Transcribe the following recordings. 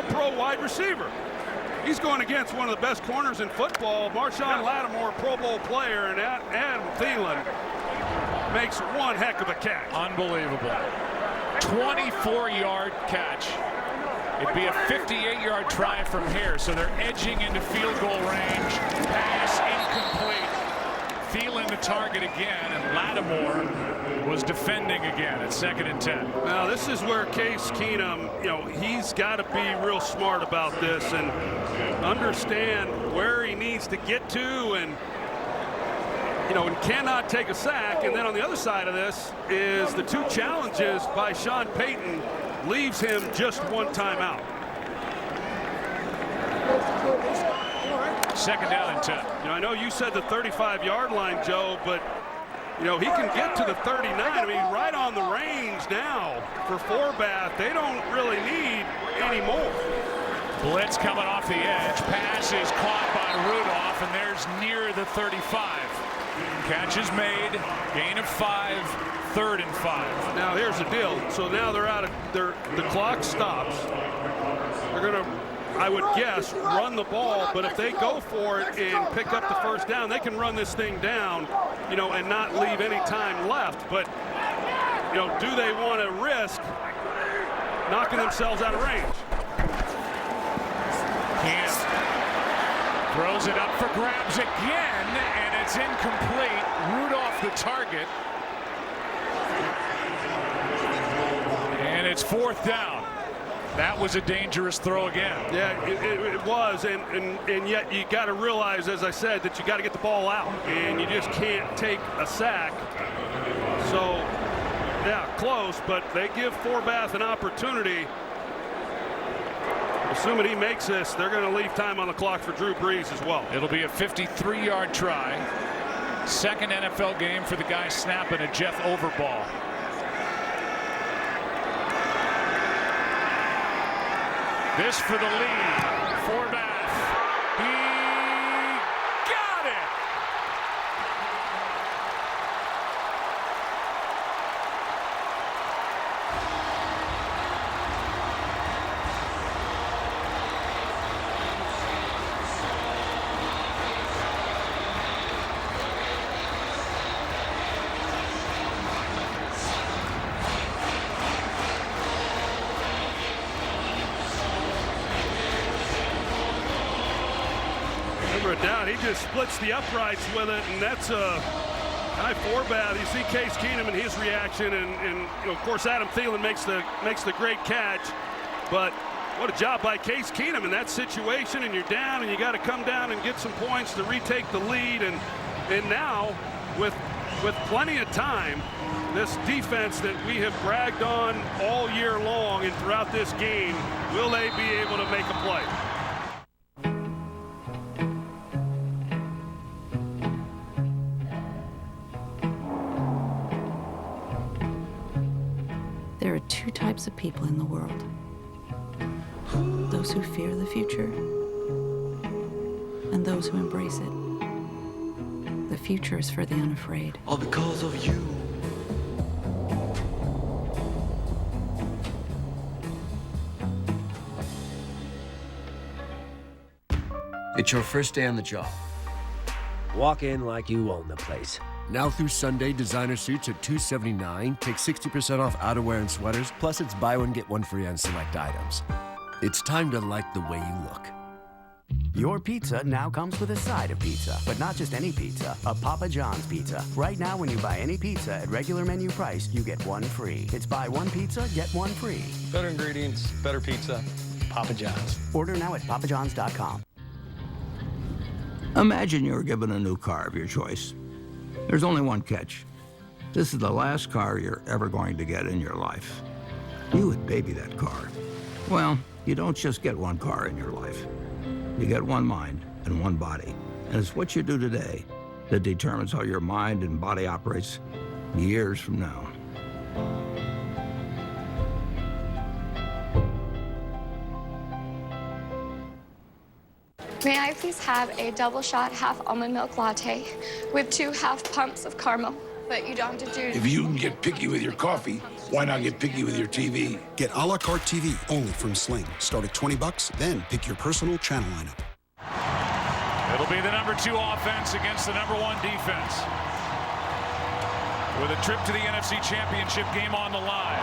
all-pro wide receiver. He's going against one of the best corners in football, Marshawn Lattimore, Pro Bowl player, and Adam Thielen makes one heck of a catch. Unbelievable. 24-yard catch. It'd be a 58-yard try from here, so they're edging into field goal range. Pass incomplete. Thielen the target again, and Lattimore was defending again at 2nd and 10. Now this is where Case Keenum, he's got to be real smart about this and understand where he needs to get to, and and cannot take a sack. And then on the other side of this is the 2 challenges by Sean Payton leaves him just one timeout. 2nd down and 10. I know you said the 35-yard line, Joe, but he can get to the 39. I mean, right on the range now for Forbath. They don't really need any more. Blitz coming off the edge. Pass is caught by Rudolph, and there's near the 35. Catch is made. Gain of 5. 3rd and 5. Now here's the deal. So now they're out of the clock stops. They're going to, I would guess, run the ball, but if they go for it and pick up the first down, they can run this thing down, and not leave any time left. But, do they want to risk knocking themselves out of range? Can't. Throws it up for grabs again, and it's incomplete. Rudolph the target. And it's 4th down. That was a dangerous throw again. Yeah, it was, and yet you got to realize, as I said, that you got to get the ball out, and you just can't take a sack. So, yeah, close, but they give Forbath an opportunity. Assuming he makes this, they're going to leave time on the clock for Drew Brees as well. It'll be a 53-yard try. 2nd NFL game for the guy snapping a Jeff Overball. This for the lead. Forbath. He got it. Down, he just splits the uprights with it, and that's a high Forbath. You see Case Keenum and his reaction, and of course Adam Thielen makes the great catch. But what a job by Case Keenum in that situation, and you're down, and you got to come down and get some points to retake the lead. And now with plenty of time, this defense that we have bragged on all year long and throughout this game, will they be able to make a play? There are 2 types of people in the world. Those who fear the future and those who embrace it. The future is for the unafraid. All because of you. It's your first day on the job. Walk in like you own the place. Now through Sunday, designer suits at $279. Take 60% off outerwear and sweaters. Plus, it's buy one, get one free on select items. It's time to like the way you look. Your pizza now comes with a side of pizza, but not just any pizza, a Papa John's pizza. Right now, when you buy any pizza at regular menu price, you get one free. It's buy one pizza, get one free. Better ingredients, better pizza, Papa John's. Order now at papajohns.com. Imagine you were given a new car of your choice. There's only one catch. This is the last car you're ever going to get in your life. You would baby that car. Well, you don't just get one car in your life. You get one mind and one body. And it's what you do today that determines how your mind and body operates years from now. May I please have a double shot half almond milk latte with 2 half pumps of caramel? but you don't have to do... If you can get picky with your coffee, why not get picky with your TV? Get a la carte TV only from Sling. Start at $20, then pick your personal channel lineup. It'll be the number 2 offense against the number 1 defense. With a trip to the NFC Championship game on the line.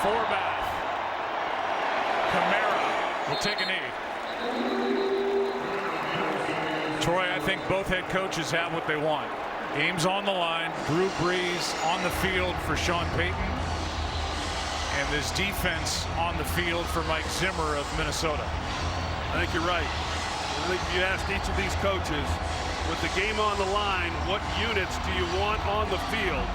Forbath. Kamara will take a knee. Troy, I think both head coaches have what they want. Game's on the line. Drew Brees on the field for Sean Payton. And this defense on the field for Mike Zimmer of Minnesota. I think you're right. I think if you asked each of these coaches, with the game on the line, what units do you want on the field?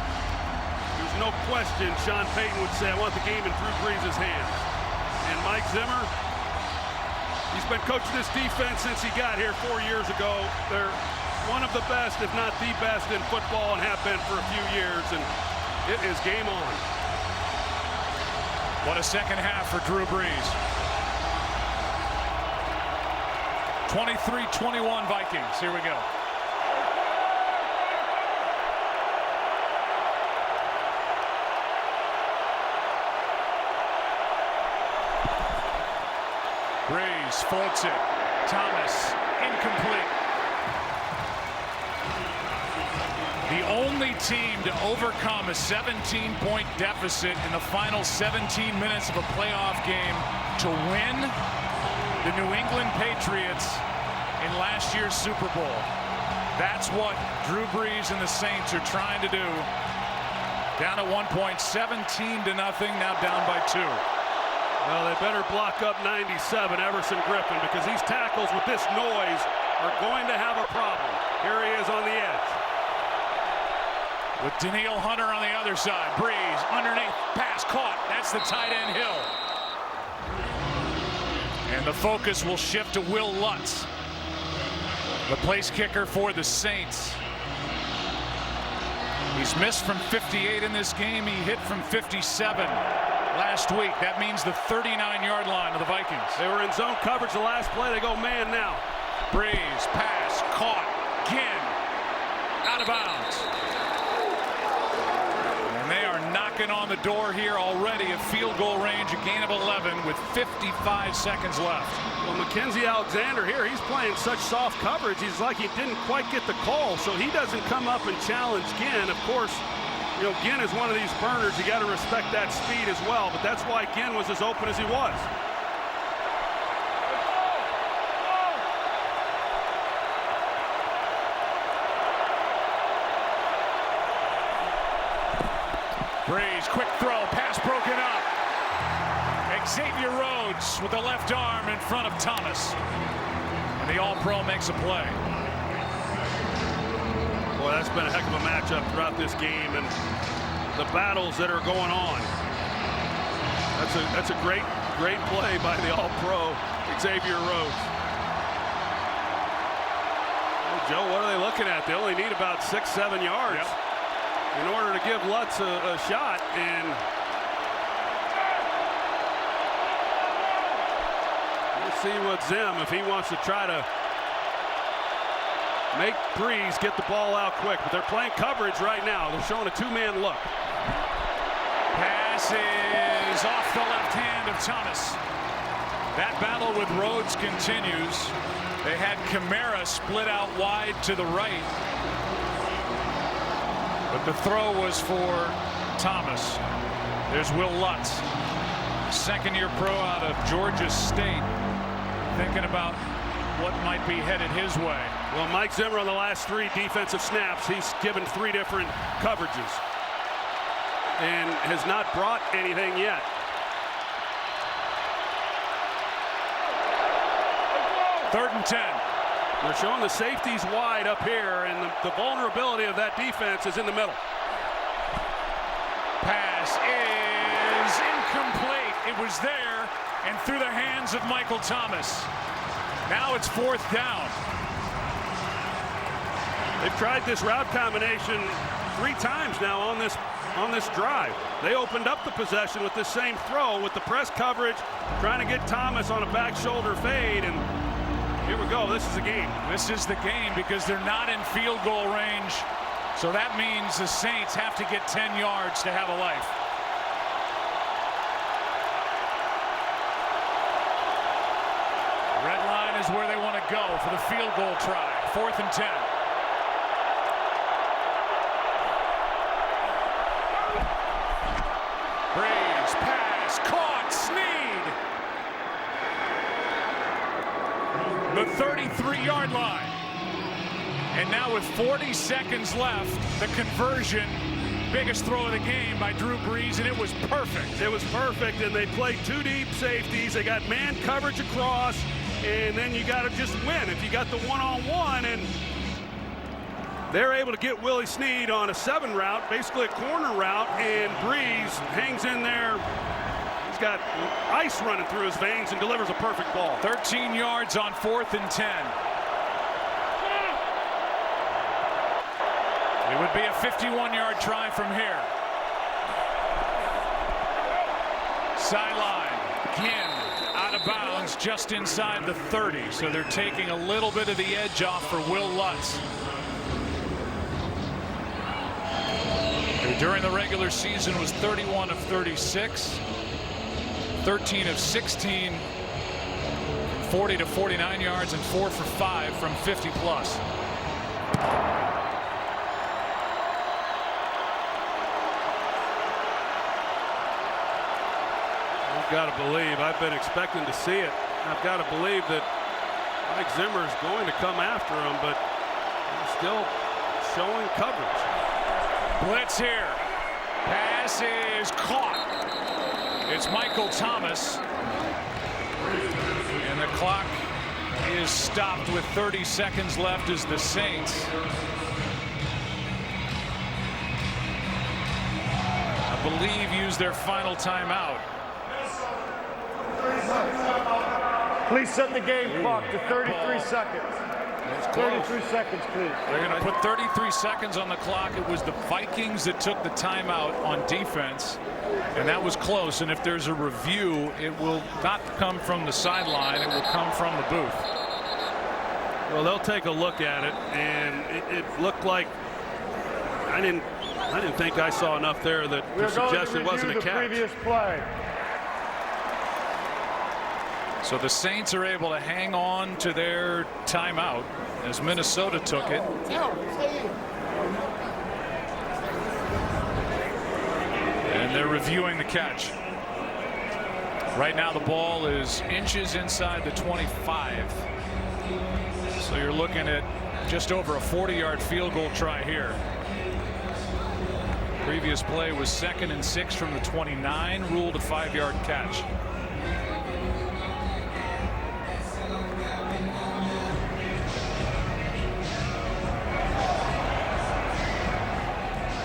There's no question Sean Payton would say, I want the game in Drew Brees' hands. And Mike Zimmer, he's been coaching this defense since he got here 4 years ago. They're one of the best, if not the best, in football and have been for a few years, and it is game on. What a second half for Drew Brees. 23-21 Vikings. Here we go. Brees folds it. Thomas incomplete. The only team to overcome a 17-point deficit in the final 17 minutes of a playoff game to win, the New England Patriots in last year's Super Bowl. That's what Drew Brees and the Saints are trying to do. Down at 1 point, 17-0, now down by 2. Well, they better block up 97, Everson Griffin, because these tackles with this noise are going to have a problem. Here he is on the edge. With Danielle Hunter on the other side. Brees underneath, pass caught. That's the tight end Hill. And the focus will shift to Will Lutz, the place kicker for the Saints. He's missed from 58 in this game. He hit from 57 last week. That means the 39-yard line of the Vikings. They were in zone coverage the last play. They go man now. Brees, pass, caught. Ginn, out of bounds. And they are knocking on the door here already at field goal range, a gain of 11 with 55 seconds left. Well, Mackenzie Alexander here, he's playing such soft coverage. He's like he didn't quite get the call, so he doesn't come up and challenge Ginn. Of course, you know, Ginn is one of these burners. You got to respect that speed as well, but that's why Ginn was as open as he was. Brees, quick throw, pass broken up. Xavier Rhodes with the left arm in front of Thomas. And the All-Pro makes a play. Boy, that's been a heck of a matchup throughout this game and the battles that are going on. That's a great play by the All-Pro, Xavier Rhodes. Well, Joe, what are they looking at? They only need about 6-7 yards. Yep. In order to give Lutz a shot, and we'll see what Zim, if he wants to try to make Brees get the ball out quick, but they're playing coverage right now. They're showing a two-man look. Pass is off the left hand of Thomas. That battle with Rhodes continues. They had Kamara split out wide to the right. But the throw was for Thomas. There's Will Lutz, second-year pro out of Georgia State, thinking about what might be headed his way. Well, Mike Zimmer on the last 3 defensive snaps, he's given 3 different coverages and has not brought anything yet. Third and 10. They're showing the safeties wide up here, and the vulnerability of that defense is in the middle. Pass is incomplete. It was there and through the hands of Michael Thomas. Now it's 4th down. They've tried this route combination 3 times now on this drive. They opened up the possession with this same throw with the press coverage, trying to get Thomas on a back shoulder fade, and here we go. This is the game. This is the game because they're not in field goal range So that means the Saints have to get 10 yards to have a life. Red line is where they want to go for the field goal try. 4th and 10. Breeze, pass, caught, Snead. The 33-yard line. And now with 40 seconds left, the conversion, biggest throw of the game by Drew Brees, and it was perfect. It was perfect, and they played 2 deep safeties. They got man coverage across, and then you got to just win. If you got the one-on-one, and they're able to get Willie Snead on a 7 route, basically a corner route, and Brees hangs in there. He's got ice running through his veins and delivers a perfect ball. 13 yards on 4th and 10. It would be a 51-yard try from here. Sideline, Ginn out of bounds just inside the 30. So they're taking a little bit of the edge off for Will Lutz. Who during the regular season was 31 of 36, 13 of 16, 40 to 49 yards, and 4 for 5 from 50 plus. I've got to believe, I've been expecting to see it. I've got to believe that Mike Zimmer is going to come after him, but he's still showing coverage. Blitz here. Pass is caught. It's Michael Thomas. And the clock is stopped with 30 seconds left as the Saints I believe use their final timeout. Please set the game clock to 33 seconds. 33 seconds, please. They're going to put 33 seconds on the clock. It was the Vikings that took the timeout on defense, and that was close. And if there's a review, it will not come from the sideline. It will come from the booth. Well, they'll take a look at it, and it looked like I didn't think I saw enough there that to suggest it wasn't a catch. Previous play. So the Saints are able to hang on to their timeout as Minnesota took it. And they're reviewing the catch. Right now the ball is inches inside the 25. So you're looking at just over a 40-yard field goal try here. Previous play was 2nd and 6 from the 29, ruled a 5-yard catch.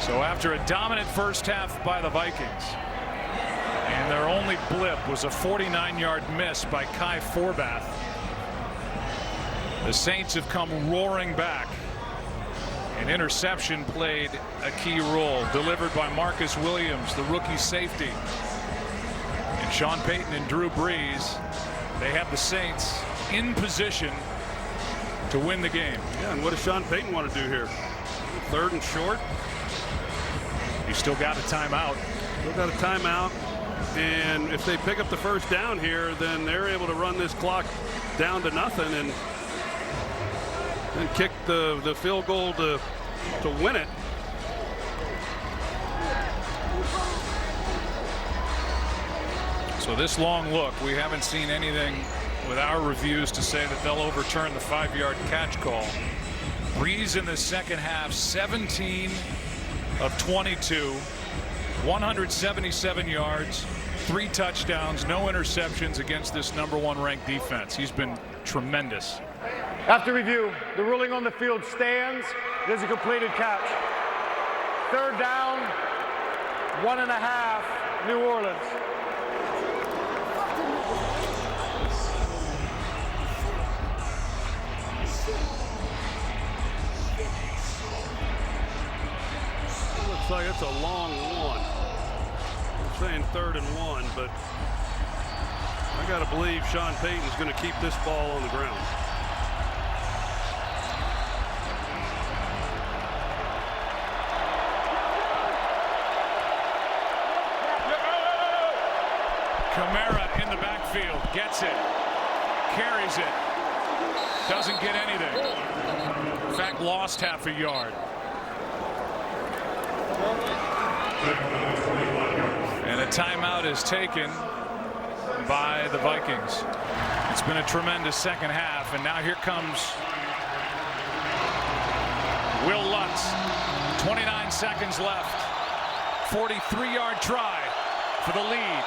So after a dominant first half by the Vikings, and their only blip was a 49-yard miss by Kai Forbath, the Saints have come roaring back. An interception played a key role, delivered by Marcus Williams, the rookie safety. And Sean Payton and Drew Brees, they have the Saints in position to win the game. Yeah, and what does Sean Payton want to do here? 3rd and short. He's still got a timeout. Still got a timeout. And if they pick up the first down here, then they're able to run this clock down to nothing and kick the field goal to win it. So this long look, we haven't seen anything with our reviews to say that they'll overturn the 5-yard catch call. Brees in the second half, 17 of 22, 177 yards, 3 touchdowns, no interceptions against this #1 ranked defense. He's been tremendous. After review, the ruling on the field stands. It is a completed catch. 3rd down, 1.5, New Orleans. Looks like it's a long one. I'm saying 3rd and 1, but I got to believe Sean Payton's going to keep this ball on the ground. Kamara in the backfield. Gets it. Carries it. Doesn't get anything. In fact, lost half a yard. And a timeout is taken by the Vikings. It's been a tremendous second half, and now here comes Will Lutz. 29 seconds left. 43-yard try for the lead.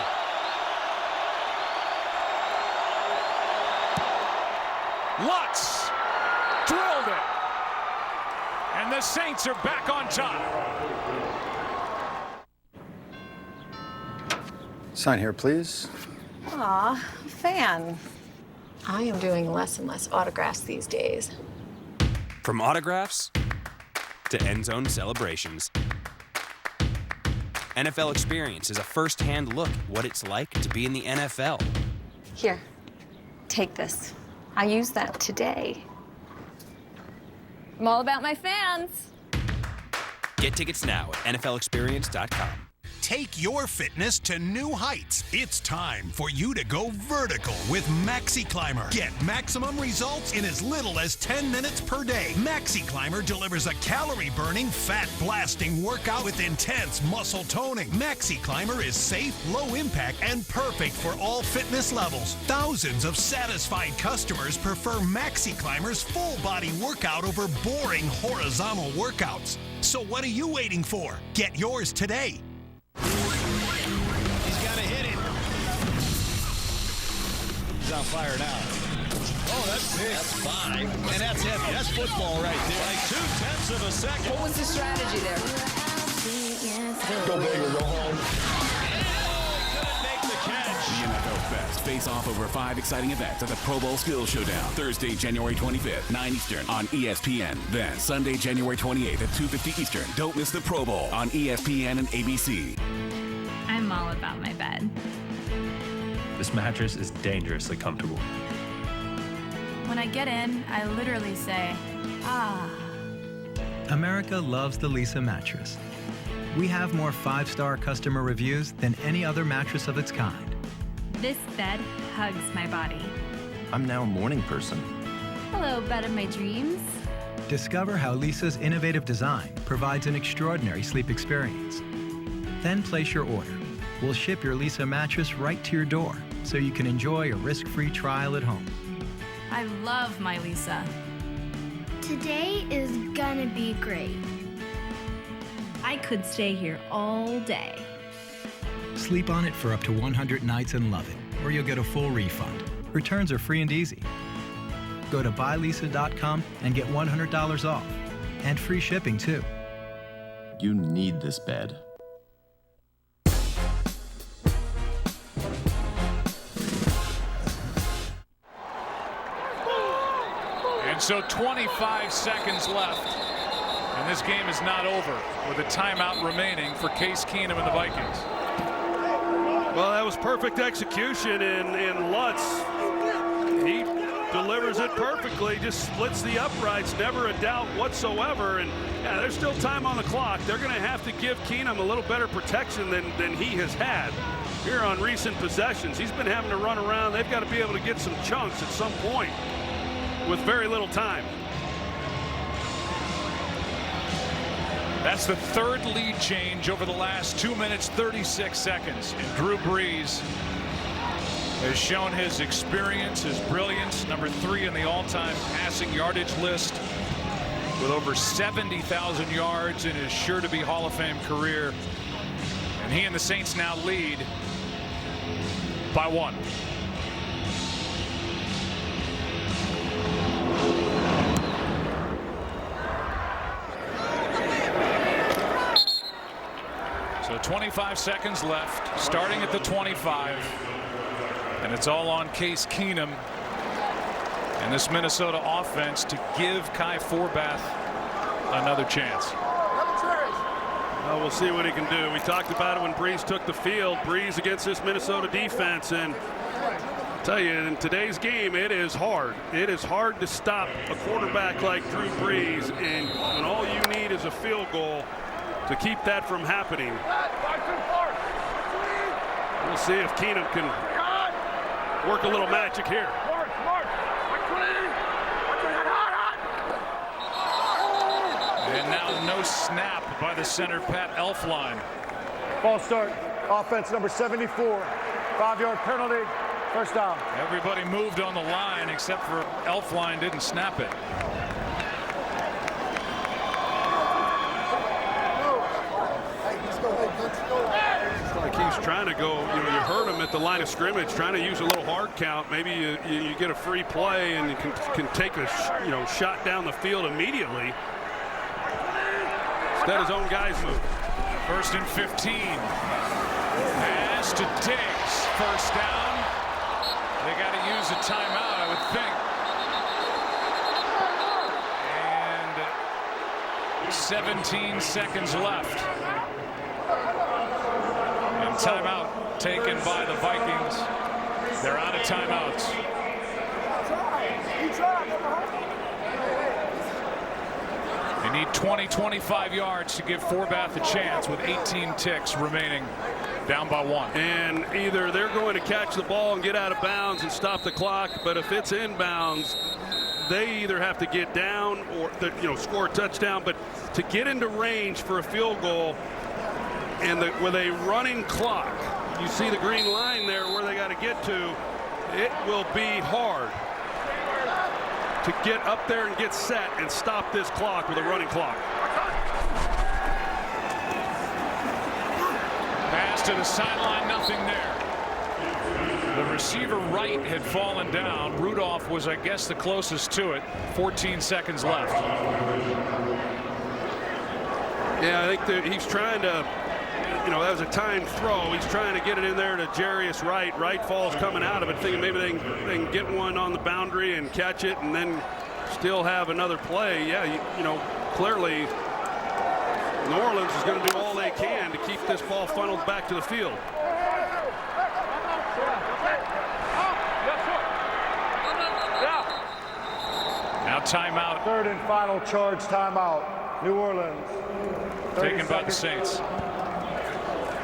Lutz drilled it. And the Saints are back on top. Sign here, please. Aw, fan. I am doing less and less autographs these days. From autographs to end zone celebrations, NFL Experience is a first-hand look at what it's like to be in the NFL. Here, take this. I used that today. I'm all about my fans. Get tickets now at NFLExperience.com. Take your fitness to new heights. It's time for you to go vertical with Maxi Climber. Get maximum results in as little as 10 minutes per day. Maxi Climber delivers a calorie-burning, fat-blasting workout with intense muscle toning. Maxi Climber is safe, low impact, and perfect for all fitness levels. Thousands of satisfied customers prefer Maxi Climber's full-body workout over boring horizontal workouts. So what are you waiting for? Get yours today. He's got to hit it. He's on fire now. Oh, that's big. That's 5. And that's heavy. That's football right there. Like 0.2 of a second. What was the strategy there? Go big or go home. The NFL's best face off over 5 exciting events at the Pro Bowl Skills Showdown. Thursday, January 25th, 9 Eastern on ESPN. Then Sunday, January 28th at 2:50 Eastern. Don't miss the Pro Bowl on ESPN and ABC. I'm all about my bed. This mattress is dangerously comfortable. When I get in, I literally say, ah. America loves the Leesa mattress. We have more 5-star customer reviews than any other mattress of its kind. This bed hugs my body. I'm now a morning person. Hello, bed of my dreams. Discover how Leesa's innovative design provides an extraordinary sleep experience. Then place your order. We'll ship your Leesa mattress right to your door so you can enjoy a risk-free trial at home. I love my Leesa. Today is gonna be great. I could stay here all day. Sleep on it for up to 100 nights and love it, or you'll get a full refund. Returns are free and easy. Go to buyleesa.com and get $100 off, and free shipping too. You need this bed. And so 25 seconds left. And this game is not over with a timeout remaining for Case Keenum and the Vikings. Well, that was perfect execution in Lutz. He delivers it perfectly, just splits the uprights, never a doubt whatsoever. And yeah, there's still time on the clock. They're going to have to give Keenum a little better protection than he has had here on recent possessions. He's been having to run around. They've got to be able to get some chunks at some point with very little time. That's the third lead change over the last 2 minutes, 36 seconds. And Drew Brees has shown his experience, his brilliance. Number 3 in the all-time passing yardage list with over 70,000 yards in his sure-to-be Hall of Fame career. And he and the Saints now lead by 1. So 25 seconds left, starting at the 25. And it's all on Case Keenum and this Minnesota offense to give Kai Forbath another chance. Well, we'll see what he can do. We talked about it when Brees took the field. Brees against this Minnesota defense. And I'll tell you, in today's game, it is hard. It is hard to stop a quarterback like Drew Brees. And when all you need is a field goal to keep that from happening. We'll We'll see if Keenum can work a little magic here. And now no snap by the center, Pat Elflein. False start. Offense number 74. 5-yard penalty. First down. Everybody moved on the line except for Elflein didn't snap it. It's like he's trying to go, you know, you heard him at the line of scrimmage trying to use a little hard count. Maybe you get a free play and you can take a shot down the field immediately. Instead his own guys move. 1st and 15. Pass to Diggs. First down. They got to use a timeout, I would think. And 17 seconds left. And timeout taken by the Vikings. They're out of timeouts. They need 20-25 yards to give Forbath a chance with 18 ticks remaining, down by 1. And either they're going to catch the ball and get out of bounds and stop the clock, but if it's inbounds, they either have to get down or score a touchdown. But to get into range for a field goal and with a running clock, you see the green line there where they got to get to, it will be hard to get up there and get set and stop this clock with a running clock. Pass to the sideline, nothing there. The receiver right had fallen down. Rudolph was, I guess, the closest to it. 14 seconds left. Yeah, I think that he's trying to, that was a timed throw. He's trying to get it in there to Jarius Wright. Wright falls coming out of it, thinking maybe they can get one on the boundary and catch it and then still have another play. Yeah, clearly New Orleans is going to do all they can to keep this ball funneled back to the field. Now timeout. 3rd and final charge timeout. New Orleans. Taken by the Saints.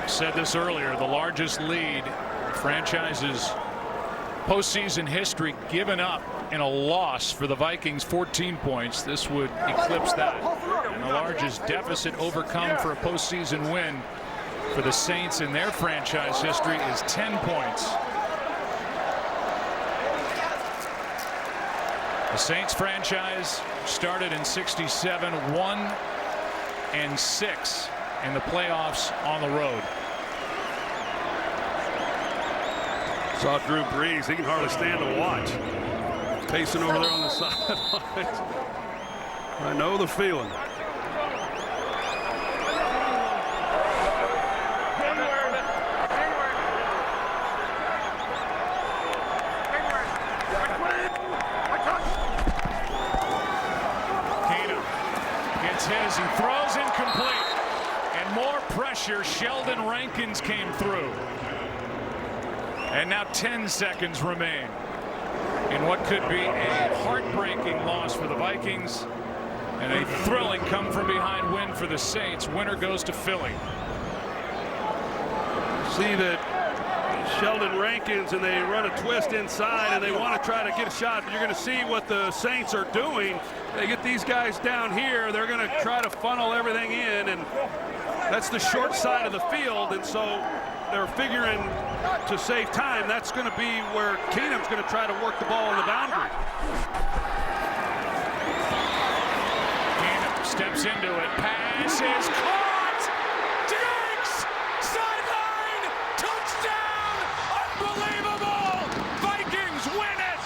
Said this earlier, the largest lead franchise's postseason history given up in a loss for the Vikings, 14 points. This would eclipse that. And the largest deficit overcome for a postseason win for the Saints in their franchise history is 10 points. The Saints franchise started in '67, 1-6 in the playoffs on the road. Saw Drew Brees. He can hardly stand to watch. Pacing over there on the sidelines. I know the feeling. His, he throws incomplete, and more pressure. Sheldon Rankins came through, and now 10 seconds remain in what could be a heartbreaking loss for the Vikings and a thrilling come from behind win for the Saints. Winner goes to Philly. See that Sheldon Rankins, and they run a twist inside and they want to try to get a shot, but you're going to see what the Saints are doing. They get these guys down here, they're going to try to funnel everything in, and that's the short side of the field, and so they're figuring to save time. That's going to be where Keenum's going to try to work the ball on the boundary. Keenum steps into it. Pass is caught. Diggs, sideline, touchdown. Unbelievable. Vikings win it.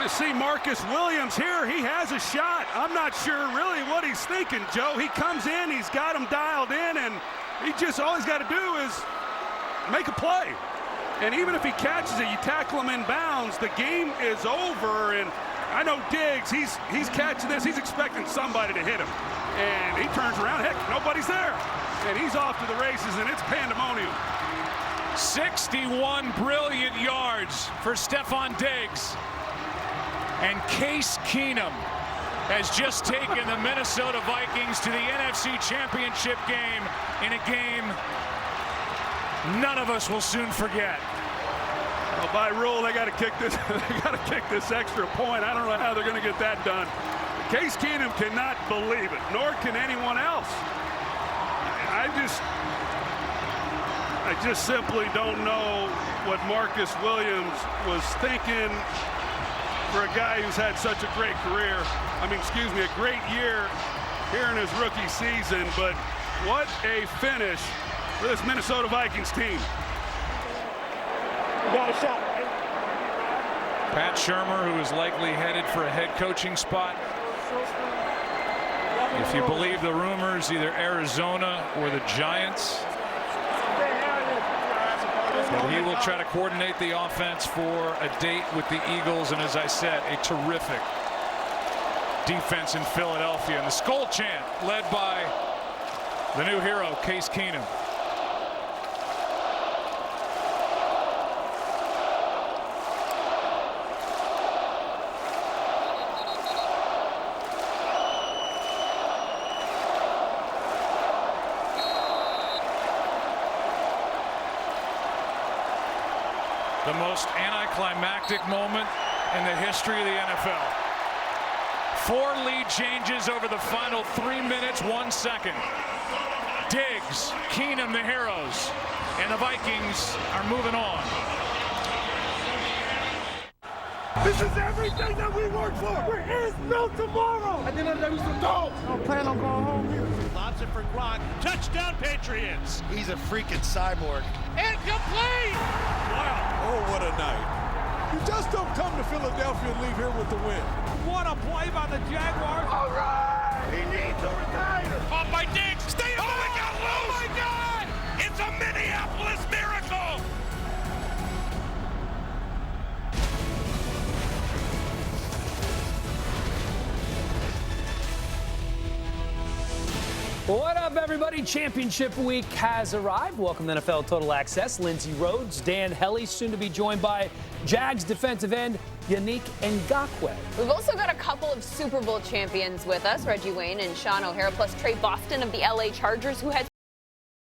See Marcus Williams here. He has a shot. I'm not sure really what he's thinking, Joe. He comes in, he's got him dialed in, and He just, all he's got to do is make a play. And even if he catches it, you tackle him in bounds, the game is over. And I know Diggs, he's catching this. He's expecting somebody to hit him. And he turns around, heck, nobody's there. And he's off to the races, and it's pandemonium. 61 brilliant yards for Stephon Diggs. And Case Keenum has just taken the Minnesota Vikings to the NFC Championship game in a game none of us will soon forget. Well, by rule, they got to kick this. They got to kick this extra point. I don't know how they're going to get that done. Case Keenum cannot believe it, nor can anyone else. I just simply don't know what Marcus Williams was thinking for a guy who's had such a great career. I mean, excuse me, a great year here in his rookie season, but what a finish for this Minnesota Vikings team. Got a shot. Pat Shurmur, who is likely headed for a head coaching spot. If you believe the rumors, either Arizona or the Giants. But he will try to coordinate the offense for a date with the Eagles, and as I said, a terrific defense in Philadelphia. And the Skull chant led by the new hero, Case Keenum. The most anticlimactic moment in the history of the NFL. 4 lead changes over the final 3 minutes, 1 second. Diggs, Keenum, the heroes, and the Vikings are moving on. This is everything that we work for. We're here built tomorrow. And then there's some dogs. I don't plan on going home here. Lobs it for Gronk. Touchdown, Patriots. He's a freaking cyborg. Incomplete. Wow. Oh, what a night. You just don't come to Philadelphia and leave here with the win. What a play by the Jaguars. All right. He needs to retire. Caught by Diggs. Stay on. Oh, it got loose. Oh, my God. It's a Minneapolis miracle. What up, everybody? Championship week has arrived. Welcome to NFL Total Access. Lindsey Rhodes, Dan Hellie, soon to be joined by Jags defensive end Yannick Ngakoue. We've also got a couple of Super Bowl champions with us, Reggie Wayne and Sean O'Hara, plus Trey Boston of the LA Chargers, who has